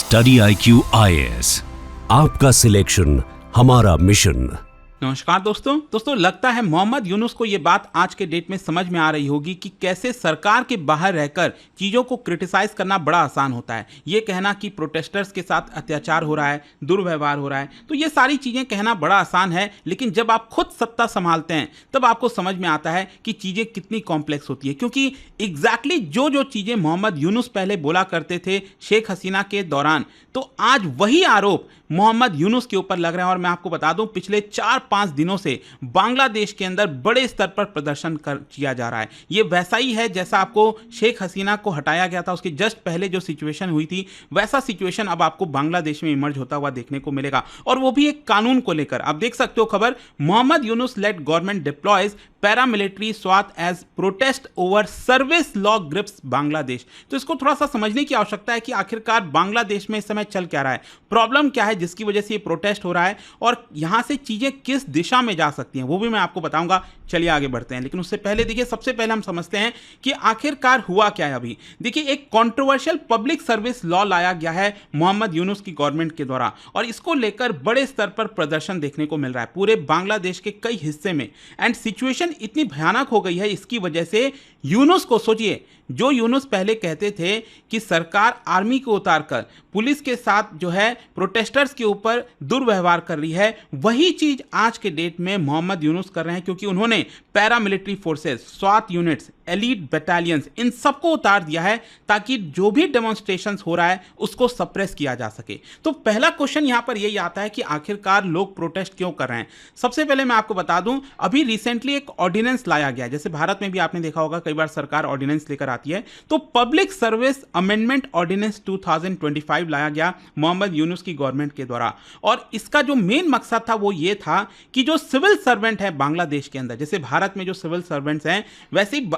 Study IQ IAS, आपका selection हमारा mission. नमस्कार दोस्तों लगता है मोहम्मद यूनुस को ये बात आज के डेट में समझ में आ रही होगी कि कैसे सरकार के बाहर रहकर चीज़ों को क्रिटिसाइज करना बड़ा आसान होता है। ये कहना कि प्रोटेस्टर्स के साथ अत्याचार हो रहा है, दुर्व्यवहार हो रहा है, तो ये सारी चीज़ें कहना बड़ा आसान है, लेकिन जब आप खुद सत्ता संभालते हैं तब आपको समझ में आता है कि चीज़ें कितनी कॉम्प्लेक्स होती है। क्योंकि एग्जैक्टली जो चीज़ें मोहम्मद यूनुस पहले बोला करते थे शेख हसीना के दौरान, तो आज वही आरोप मोहम्मद यूनुस के ऊपर लग रहे हैं। और मैं आपको बता दूं, पिछले 4-5 दिनों से बांग्लादेश के अंदर बड़े स्तर पर प्रदर्शन किया जा रहा है। ये वैसा ही है जैसा आपको शेख हसीना को हटाया गया था, उसके जस्ट पहले जो सिचुएशन हुई थी, वैसा सिचुएशन अब आपको बांग्लादेश में इमर्ज होता हुआ देखने को मिलेगा, और वो भी एक कानून को लेकर। आप देख सकते हो खबर, Mohammad Yunus led government deploys paramilitary स्वात as protest over service law grips Bangladesh. तो इसको थोड़ा सा समझने की आवश्यकता है कि आखिरकार बांग्लादेश में इस समय चल क्या रहा है, प्रॉब्लम क्या है जिसकी वजह से ये प्रोटेस्ट हो रहा है, और यहां से चीजें किस दिशा में जा सकती हैं वो भी मैं आपको बताऊंगा। चलिए आगे बढ़ते हैं, लेकिन उससे पहले देखिए, सबसे पहले हम समझते हैं कि आखिरकार हुआ क्या है। अभी देखिए, एक कंट्रोवर्शियल पब्लिक सर्विस लॉ लाया गया है मोहम्मद यूनुस की गवर्नमेंट के द्वारा, और इसको लेकर बड़े स्तर पर प्रदर्शन देखने को मिल रहा है पूरे बांग्लादेश के कई हिस्से में। एंड सिचुएशन इतनी भयानक हो गई है इसकी वजह से, यूनुस को सोचिए, जो यूनुस पहले कहते थे कि सरकार आर्मी को उतारकर पुलिस के साथ जो है प्रोटेस्टर्स के ऊपर दुर्व्यवहार कर रही है, वही चीज आज के डेट में मोहम्मद यूनुस कर रहे हैं। क्योंकि उन्होंने पैरामिलिट्री फोर्सेस, स्वात यूनिट्स, एलीट बटालियंस, इन सबको उतार दिया है ताकि जो भी डेमोन्स्ट्रेशंस हो रहा है उसको सप्रेस किया जा सके। तो पहला क्वेश्चन यहां पर यही आता है कि आखिरकार लोग प्रोटेस्ट क्यों कर रहे हैं। सबसे पहले मैं आपको बता दूं, अभी रिसेंटली एक ऑर्डिनेंस लाया गया, जैसे भारत में भी आपने देखा होगा कई बार सरकार ऑर्डिनेंस लेकर आती है, तो पब्लिक सर्विस अमेंडमेंट ऑर्डिनेंस 2025 लाया गया मोहम्मद यूनुस की गवर्नमेंट के द्वारा। और इसका जो मेन मकसद था वो ये था कि जो सिविल सर्वेंट है बांग्लादेश के अंदर, जैसे भारत में जो सिविल सर्वेंट्स हैं, वैसे ही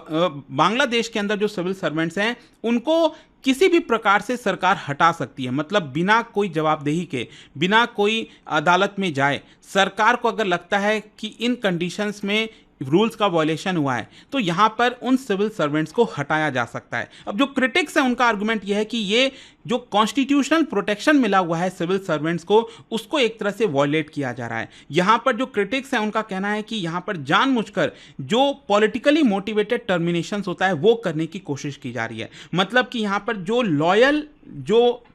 बांग्लादेश के अंदर जो सिविल सर्वेंट्स हैं उनको किसी भी प्रकार से सरकार हटा सकती है। मतलब बिना कोई जवाबदेही के, बिना कोई अदालत में जाए, सरकार को अगर लगता है कि इन कंडीशंस में रूल्स का वायलेशन हुआ है तो यहां पर उन सिविल सर्वेंट्स को हटाया जा सकता है। अब जो क्रिटिक्स हैं उनका आर्गुमेंट यह है कि ये जो कॉन्स्टिट्यूशनल प्रोटेक्शन मिला हुआ है सिविल सर्वेंट्स को, उसको एक तरह से वायलेट किया जा रहा है। यहां पर जो क्रिटिक्स हैं उनका कहना है कि यहां पर जानबूझकर जो पॉलिटिकली मोटिवेटेड टर्मिनेशंस होता है वो करने की कोशिश की जा रही है। मतलब कि यहां पर जो लॉयल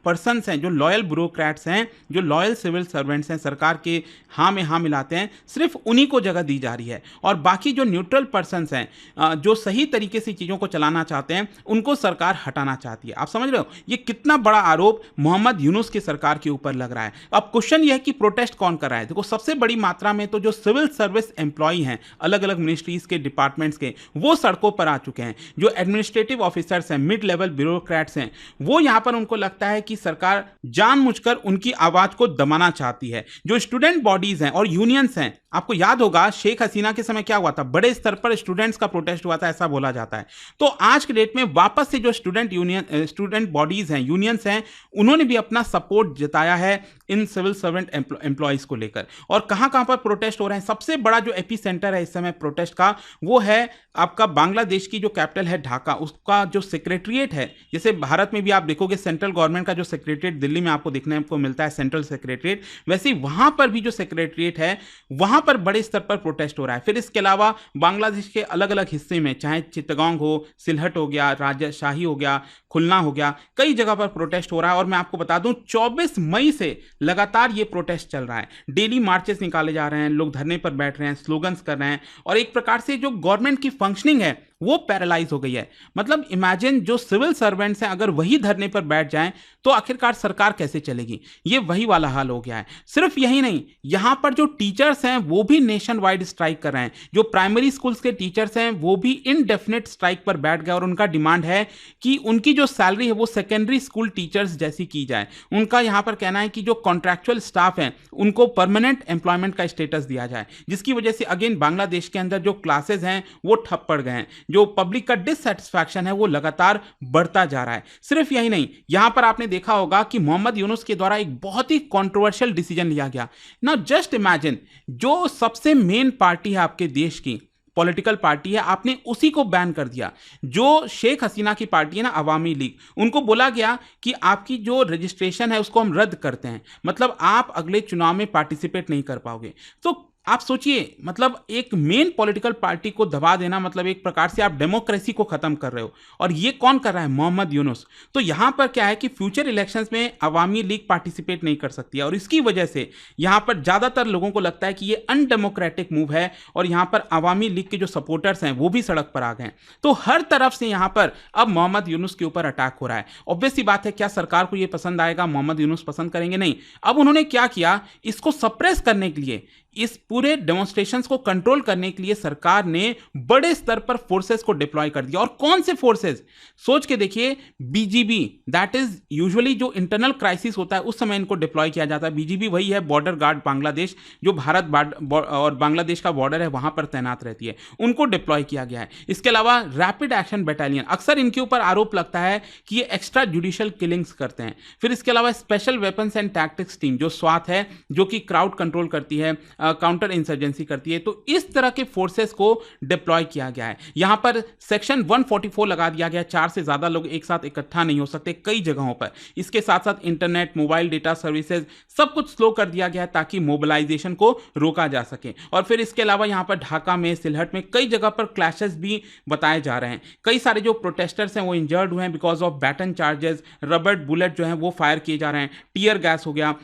पर्सन्स हैं, जो लॉयल ब्यूरोक्रेट्स हैं, जो लॉयल सिविल सर्वेंट्स हैं, सरकार के हाँ में हाँ मिलाते हैं, सिर्फ उन्हीं को जगह दी जा रही है, और बाकी जो न्यूट्रल पर्सन्स हैं, जो सही तरीके से चीज़ों को चलाना चाहते हैं, उनको सरकार हटाना चाहती है। आप समझ रहे हो ये कितना बड़ा आरोप मोहम्मद यूनुस की सरकार के ऊपर लग रहा है। अब क्वेश्चन यह है कि प्रोटेस्ट कौन कर रहा है। देखो, सबसे बड़ी मात्रा में तो जो सिविल सर्विस एम्प्लॉई हैं अलग अलग मिनिस्ट्रीज के, डिपार्टमेंट्स के, वो सड़कों पर आ चुके हैं। जो एडमिनिस्ट्रेटिव ऑफिसर्स हैं, मिड लेवल ब्यूरोक्रेट्स हैं, वो यहां पर उनको लगता है कि सरकार जानबूझकर उनकी आवाज को दबाना चाहती है। जो स्टूडेंट बॉडीज हैं और यूनियंस हैं, आपको याद होगा शेख हसीना के समय क्या हुआ था, बड़े स्तर पर स्टूडेंट्स का प्रोटेस्ट हुआ था, ऐसा बोला जाता है। तो आज के डेट में वापस से जो स्टूडेंट बॉडीज हैं, यूनियंस हैं, उन्होंने भी अपना सपोर्ट जताया है इन सिविल सर्वेंट एम्प्लॉइज को लेकर। और कहां कहां पर प्रोटेस्ट हो रहे हैं, सबसे बड़ा जो एपी सेंटर है इस समय प्रोटेस्ट का, वो है आपका बांग्लादेश की जो कैपिटल है ढाका, उसका जो सेक्रेटरीट है। जैसे भारत में भी आप देखोगे सेंट्रल गवर्नमेंट का जो सेक्रेटरीट दिल्ली में आपको देखने को मिलता है, सेंट्रल सेक्रेटरीट, वैसे ही वहां पर भी जो सेक्रेटरीट है वहां पर बड़े स्तर पर प्रोटेस्ट हो रहा है। फिर इसके अलावा बांग्लादेश के अलग अलग हिस्से में, चाहे चित्तगोंग हो, सिलहट हो गया, राजशाही हो गया, खुलना हो गया, कई जगह पर प्रोटेस्ट हो रहा है। और मैं आपको बता दूं, 24 मई से लगातार ये प्रोटेस्ट चल रहा है। डेली मार्चेस निकाले जा रहे हैं, लोग धरने पर बैठ रहे हैं, स्लोगन्स कर रहे हैं, और एक प्रकार से जो गवर्नमेंट की फंक्शनिंग है वो पैरालाइज हो गई है। मतलब इमेजिन, जो सिविल सर्वेंट्स हैं अगर वही धरने पर बैठ जाएं तो आखिरकार सरकार कैसे चलेगी। ये वही वाला हाल हो गया है। सिर्फ यही नहीं, यहां पर जो टीचर्स हैं वो भी नेशन वाइड स्ट्राइक कर रहे हैं। जो प्राइमरी स्कूल्स के टीचर्स हैं वो भी इनडेफिनेट स्ट्राइक पर बैठ गए, और उनका डिमांड है कि उनकी जो सैलरी है वो सेकेंडरी स्कूल टीचर्स जैसी की जाए। उनका यहां पर कहना है कि जो कॉन्ट्रैक्चुअल स्टाफ हैं उनको परमानेंट एम्प्लॉयमेंट का स्टेटस दिया जाए, जिसकी वजह से अगेन बांग्लादेश के अंदर जो क्लासेस हैं वो ठप पड़ गए हैं। जो पब्लिक का डिससैटिस्फैक्शन है वो लगातार बढ़ता जा रहा है। सिर्फ यही नहीं, यहां पर आपने देखा होगा कि मोहम्मद यूनुस के द्वारा एक बहुत ही कंट्रोवर्शियल डिसीजन लिया गया। नाउ जस्ट इमेजिन, जो सबसे मेन पार्टी है आपके देश की, पॉलिटिकल पार्टी है, आपने उसी को बैन कर दिया। जो शेख हसीना की पार्टी है ना, अवामी लीग, उनको बोला गया कि आपकी जो रजिस्ट्रेशन है उसको हम रद्द करते हैं, मतलब आप अगले चुनाव में पार्टिसिपेट नहीं कर पाओगे। तो आप सोचिए, मतलब एक मेन पॉलिटिकल पार्टी को दबा देना, मतलब एक प्रकार से आप डेमोक्रेसी को खत्म कर रहे हो। और ये कौन कर रहा है? मोहम्मद यूनुस। तो यहां पर क्या है कि फ्यूचर इलेक्शंस में अवामी लीग पार्टिसिपेट नहीं कर सकती है, और इसकी वजह से यहां पर ज्यादातर लोगों को लगता है कि ये अनडेमोक्रेटिक मूव है, और यहां पर अवामी लीग के जो सपोर्टर्स हैं वो भी सड़क पर आ गए हैं। तो हर तरफ से यहां पर अब मोहम्मद यूनुस के ऊपर अटैक हो रहा है। ऑब्वियस सी बात है, क्या सरकार को यह पसंद आएगा? मोहम्मद यूनुस पसंद करेंगे? नहीं। अब उन्होंने क्या किया, इसको सप्रेस करने के लिए, इस पूरे डेमोन्स्ट्रेशंस को कंट्रोल करने के लिए सरकार ने बड़े स्तर पर फोर्सेस को डिप्लॉय कर दिया। और कौन से फोर्सेस? सोच के देखिए, बीजीबी, दैट इज यूजुअली जो क्राइसिस होता है उस समय इनको डिप्लॉय किया जाता है। बीजीबी वही है बॉर्डर गार्ड बांग्लादेश, जो भारत और बांग्लादेश का बॉर्डर है वहां पर तैनात रहती है, उनको डिप्लॉय किया गया है। इसके अलावा रैपिड एक्शन बटालियन, अक्सर इनके ऊपर आरोप लगता है कि ये एक्स्ट्रा जुडिशियल किलिंग्स करते हैं। फिर इसके अलावा special weapons and tactics team, जो स्वात है, जो कि क्राउड कंट्रोल करती है, काउंटर इंसर्जेंसी करती है। तो इस तरह के फोर्सेस को डिप्लॉय किया गया है। यहां पर सेक्शन 144 लगा दिया गया, 4 से ज्यादा लोग एक साथ इकट्ठा नहीं हो सकते कई जगहों पर। इसके साथ साथ इंटरनेट, मोबाइल डेटा सर्विसेज सब कुछ स्लो कर दिया गया है ताकि मोबिलाइजेशन को रोका जा सके। और फिर इसके अलावा यहां पर ढाका में, सिलहट में कई जगह पर क्लैशेस भी बताए जा रहे हैं। कई सारे जो प्रोटेस्टर्स हैं वो इंजर्ड हुए हैं because of baton charges, rubber bullet जो हैं वो फायर किए जा रहे हैं, टीयर गैस हो गया,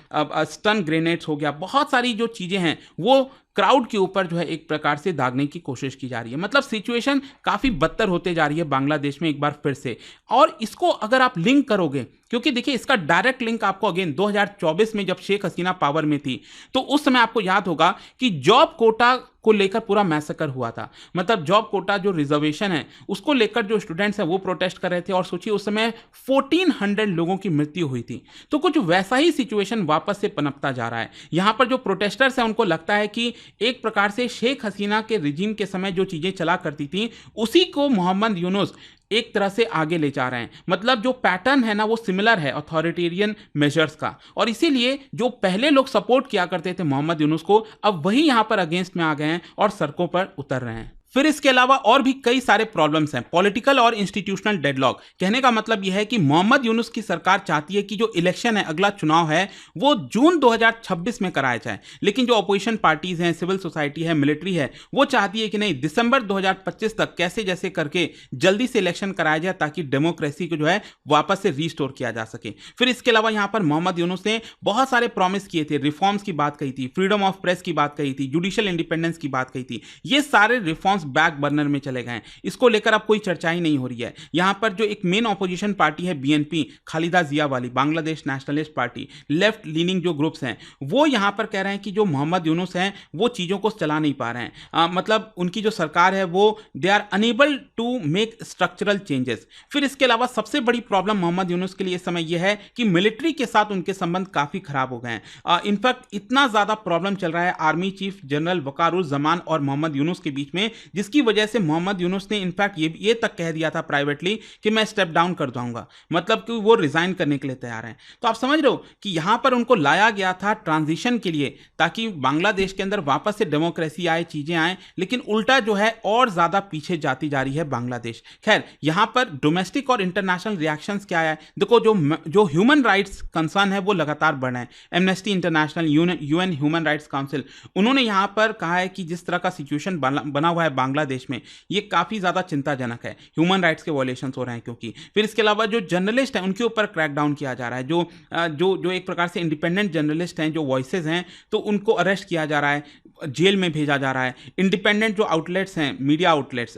स्टन ग्रेनेड्स हो गया, बहुत सारी जो चीजें हैं वो क्राउड के ऊपर जो है एक प्रकार से दागने की कोशिश की जा रही है। मतलब सिचुएशन काफी बदतर होते जा रही है बांग्लादेश में एक बार फिर से। और इसको अगर आप लिंक करोगे, क्योंकि देखिए इसका डायरेक्ट लिंक आपको अगेन 2024 में जब शेख हसीना पावर में थी, तो उस समय आपको याद होगा कि जॉब कोटा को लेकर पूरा मैसेकर हुआ था। मतलब जॉब कोटा जो रिजर्वेशन है उसको लेकर जो स्टूडेंट्स हैं वो प्रोटेस्ट कर रहे थे, और सोचिए उस समय 1400 लोगों की मृत्यु हुई थी। तो कुछ वैसा ही सिचुएशन वापस से पनपता जा रहा है। यहां पर जो प्रोटेस्टर्स हैं उनको लगता है कि एक प्रकार से शेख हसीना के रिजीम के समय जो चीजें चला करती थी उसी को मोहम्मद यूनुस एक तरह से आगे ले जा रहे हैं। मतलब जो पैटर्न है ना वो सिमिलर है अथॉरिटेरियन मेजर्स का, और इसीलिए जो पहले लोग सपोर्ट किया करते थे मोहम्मद यूनुस को, अब वही यहां पर अगेंस्ट में आ गए हैं और सड़कों पर उतर रहे हैं। फिर इसके अलावा और भी कई सारे प्रॉब्लम्स हैं। पॉलिटिकल और इंस्टीट्यूशनल डेडलॉक, कहने का मतलब यह है कि मोहम्मद यूनुस की सरकार चाहती है कि जो इलेक्शन है, अगला चुनाव है, वो जून 2026 में कराया जाए, लेकिन जो अपोजिशन पार्टीज हैं, सिविल सोसाइटी है, मिलिट्री है, वो चाहती है कि नहीं, दिसंबर 2025 तक कैसे जैसे करके जल्दी से इलेक्शन कराया जाए ताकि डेमोक्रेसी को जो है वापस से रीस्टोर किया जा सके। फिर इसके अलावा यहां पर मोहम्मद यूनुस ने बहुत सारे प्रॉमिस किए थे, रिफॉर्म्स की बात कही थी, फ्रीडम ऑफ प्रेस की बात कही थी, जुडिशियल इंडिपेंडेंस की बात कही थी। ये सारे रिफॉर्म्स बैक बर्नर में चले गए हैं, इसको लेकर अब कोई चर्चा ही नहीं हो रही है। यहां पर जो एक मेन ऑपोजिशन पार्टी है बीएनपी, खालिदा जिया वाली, Bangladesh nationalist party, left leaning जो ग्रुप्स हैं, वो यहां पर कह रहे हैं कि जो मोहम्मद यूनुस हैं वो चीजों को चला नहीं पा रहे हैं। मतलब उनकी जो सरकार है वो they are unable to make structural changes. फिर इसके अलावा सबसे बड़ी प्रॉब्लम मोहम्मद यूनुस के लिए इस समय यह है कि मिलिट्री के साथ उनके संबंध काफी खराब हो गए हैं। इनफैक्ट इतना ज्यादा प्रॉब्लम चल रहा है आर्मी चीफ जनरल वकारुज्जमान और मोहम्मद यूनुस के बीच में, जिसकी वजह से मोहम्मद यूनुस ने इनफैक्ट ये तक कह दिया था प्राइवेटली कि मैं स्टेप डाउन कर दूंगा, मतलब कि वो रिजाइन करने के लिए तैयार हैं। तो आप समझ रहे हो कि यहां पर उनको लाया गया था ट्रांजिशन के लिए ताकि बांग्लादेश के अंदर वापस से डेमोक्रेसी आए, चीजें आए, लेकिन उल्टा जो है और ज्यादा पीछे जाती जा रही है बांग्लादेश। खैर, यहां पर डोमेस्टिक और इंटरनेशनल रिएक्शंस क्या है? देखो, जो ह्यूमन राइट्स कंसर्न है वो लगातार बढ़ रहे हैं। Amnesty international, UN human rights council, उन्होंने यहां पर कहा है कि जिस तरह का सिचुएशन बना हुआ है बांग्लादेश में, ये काफी ज्यादा चिंताजनक है, ह्यूमन राइट्स के वॉयलेशंस हो रहे हैं क्योंकि। फिर इसके अलावा जो जर्नलिस्ट हैं उनके ऊपर क्रैकडाउन किया जा रहा है, जो एक प्रकार से इंडिपेंडेंट जर्नलिस्ट हैं, जो वॉइसेस हैं, तो उनको अरेस्ट किया जा रहा है, जेल में भेजा जा रहा है। इंडिपेंडेंट जो आउटलेट्स हैं, मीडिया आउटलेट्स,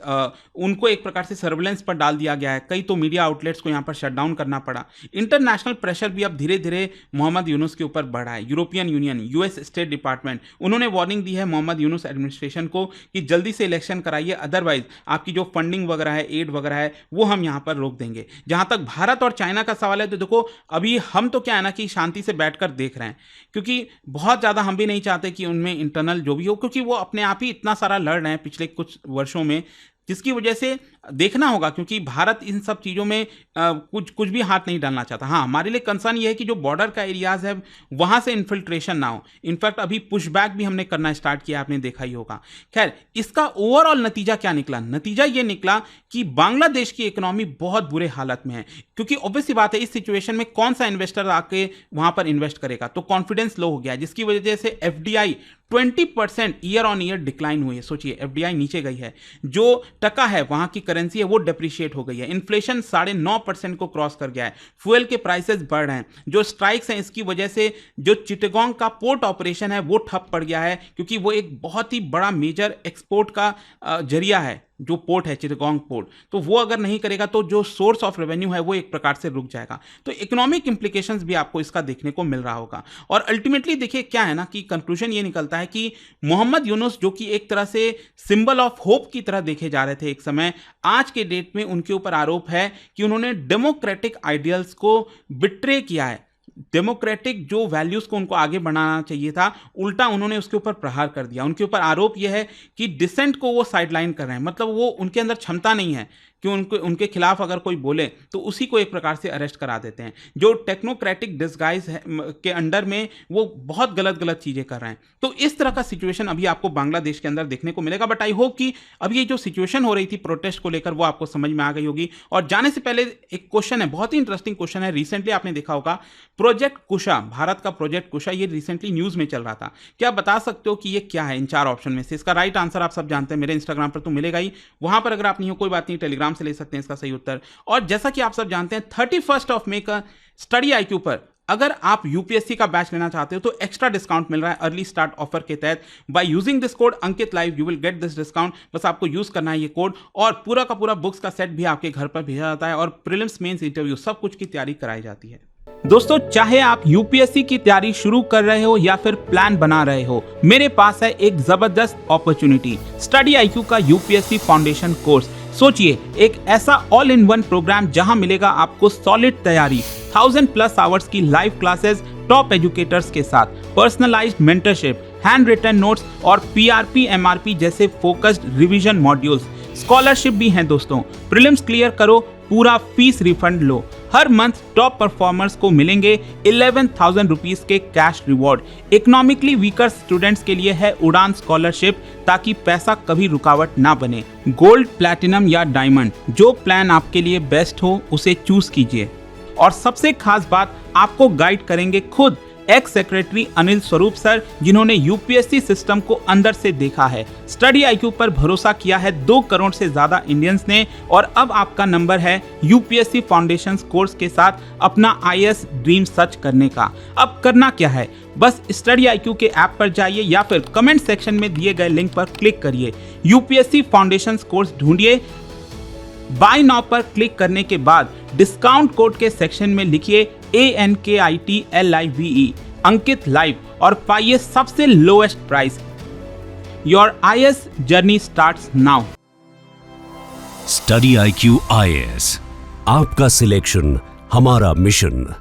उनको एक प्रकार से सर्विलेंस पर डाल दिया गया है। कई तो मीडिया आउटलेट्स को यहां पर शटडाउन करना पड़ा। इंटरनेशनल प्रेशर भी अब धीरे धीरे मोहम्मद यूनुस के ऊपर बढ़ा है। European union, US state department, उन्होंने वार्निंग दी है मोहम्मद यूनुस एडमिनिस्ट्रेशन को कि जल्दी से इलेक्शन कराइए, अदरवाइज आपकी जो फंडिंग वगैरह है, एड वगैरह है, वो हम यहां पर रोक देंगे। जहां तक भारत और चाइना का सवाल है, तो देखो अभी हम तो क्या है ना कि शांति से बैठकर देख रहे हैं, क्योंकि बहुत ज्यादा हम भी नहीं चाहते कि उनमें इंटरनल जो भी हो, क्योंकि वो अपने आप ही इतना सारा लड़ रहे हैं पिछले कुछ वर्षों में, जिसकी वजह से देखना होगा, क्योंकि भारत इन सब चीज़ों में कुछ भी हाथ नहीं डालना चाहता। हाँ, हमारे लिए कंसर्न ये है कि जो बॉर्डर का एरियाज है वहाँ से इन्फिल्ट्रेशन ना हो। इनफैक्ट अभी पुशबैक भी हमने करना स्टार्ट किया, आपने देखा ही होगा। खैर, इसका ओवरऑल नतीजा क्या निकला? नतीजा ये निकला कि बांग्लादेश की इकोनॉमी बहुत बुरे हालत में है, क्योंकि ऑब्वियस सी बात है, इस सिचुएशन में कौन सा इन्वेस्टर आके वहाँ पर इन्वेस्ट करेगा? तो कॉन्फिडेंस लो हो गया, जिसकी वजह से FDI 20% year on year decline हुई है। सोचिए, एफडीआई नीचे गई है, जो टका है वहां की करेंसी है वो डेप्रिशिएट हो गई है। इन्फ्लेशन 9.5% को क्रॉस कर गया है। फ्यूल के प्राइसेस बढ़ रहे हैं। जो स्ट्राइक्स हैं इसकी वजह से जो चिटगांग का पोर्ट ऑपरेशन है वो ठप पड़ गया है, क्योंकि वो एक बहुत ही बड़ा मेजर एक्सपोर्ट का जरिया है, जो पोर्ट है चिटगांग पोर्ट। तो वो अगर नहीं करेगा तो जो सोर्स ऑफ रेवेन्यू है वो एक प्रकार से रुक जाएगा। तो इकोनॉमिक इंप्लीकेशंस भी आपको इसका देखने को मिल रहा होगा। और अल्टीमेटली देखिए क्या है ना, कि कंक्लूजन ये निकलता है कि मोहम्मद यूनुस, जो कि एक तरह से सिंबल ऑफ होप की तरह देखे जा रहे थे एक समय, आज के डेट में उनके ऊपर आरोप है कि उन्होंने डेमोक्रेटिक आइडियल्स को बिट्रे किया है। डेमोक्रेटिक जो वैल्यूज को उनको आगे बढ़ाना चाहिए था, उल्टा उन्होंने उसके ऊपर प्रहार कर दिया। उनके ऊपर आरोप यह है कि डिसेंट को वो साइडलाइन कर रहे हैं, मतलब वो उनके अंदर क्षमता नहीं है कि उनके खिलाफ अगर कोई बोले तो उसी को एक प्रकार से अरेस्ट करा देते हैं। जो टेक्नोक्रेटिक डिस्गाइज के अंडर में वो बहुत गलत चीज़ें कर रहे हैं। तो इस तरह का सिचुएशन अभी आपको बांग्लादेश के अंदर देखने को मिलेगा। बट आई होप कि अब ये जो सिचुएशन हो रही थी प्रोटेस्ट को लेकर वो आपको समझ में आ गई होगी। और जाने से पहले एक क्वेश्चन है, बहुत ही इंटरेस्टिंग क्वेश्चन है। रिसेंटली आपने देखा होगा प्रोजेक्ट कुशा, भारत का प्रोजेक्ट कुशा, ये रिसेंटली न्यूज़ में चल रहा था। क्या आप बता सकते हो कि ये क्या है इन 4 ऑप्शन में से? इसका राइट आंसर आप सब जानते हैं, मेरे इंस्टाग्राम पर तो मिलेगा ही। वहां पर अगर आप नहीं हो कोई बात नहीं, टेलीग्राम से ले सकते हैं इसका सही उत्तर। और जैसा कि आप सब जानते हैं 31 मई का स्टडी आईक्यू पर अगर आप यूपीएससी का बैच लेना चाहते हो तो एक्स्ट्रा डिस्काउंट मिल रहा है अर्ली स्टार्ट ऑफर के तहत। By using this code Ankit live you will get this discount. बस आपको यूज करना है ये कोड, और पूरा का पूरा बुक्स का सेट भी आपके घर पर भेजा जाता है, और प्रीलिम्स मेंस इंटरव्यू सब कुछ की तैयारी कराई जाती है। दोस्तों, चाहे आप यूपीएससी की तैयारी शुरू कर रहे हो या फिर प्लान बना रहे हो, मेरे पास है एक जबरदस्त अपॉर्चुनिटी, स्टडी आईक्यू का यूपीएससी फाउंडेशन कोर्स। सोचिए, एक ऐसा ऑल इन वन प्रोग्राम जहां मिलेगा आपको सॉलिड तैयारी, 1000+ आवर्स की लाइव क्लासेस टॉप एजुकेटर्स के साथ, personalised mentorship, hand written notes और पीआरपी एमआरपी जैसे फोकस्ड रिवीजन मॉड्यूल्स। स्कॉलरशिप भी हैं दोस्तों। प्रीलिम्स क्लियर करो, पूरा फीस रिफंड लो। हर मंथ टॉप परफॉर्मर्स को मिलेंगे 11,000 रुपीज के cash reward. Economically weaker students के लिए है उड़ान स्कॉलरशिप, ताकि पैसा कभी रुकावट ना बने। गोल्ड, प्लैटिनम या डायमंड, जो प्लान आपके लिए बेस्ट हो उसे चूज कीजिए। और सबसे खास बात, आपको गाइड करेंगे खुद x secretary Anil Swarup sir, जिन्होंने यूपीएससी सिस्टम को अंदर से देखा है। स्टडी आईक्यू पर भरोसा किया है 2 करोड़ से ज्यादा इंडियंस ने, और अब आपका नंबर है यूपीएससी फाउंडेशन कोर्स के साथ अपना आईएएस ड्रीम सच करने का। अब करना क्या है, बस स्टडी आईक्यू के ऐप पर जाइए या फिर कमेंट सेक्शन में दिए गए लिंक पर क्लिक करिए, यूपीएससी फाउंडेशन कोर्स ढूंढिए। बाय नाउ पर क्लिक करने के बाद डिस्काउंट कोड के सेक्शन में लिखिए ANKITLIVE अंकित लाइव और पाइए सबसे lowest price. Your IAS journey starts now. Study IQ IAS, आपका सिलेक्शन हमारा मिशन।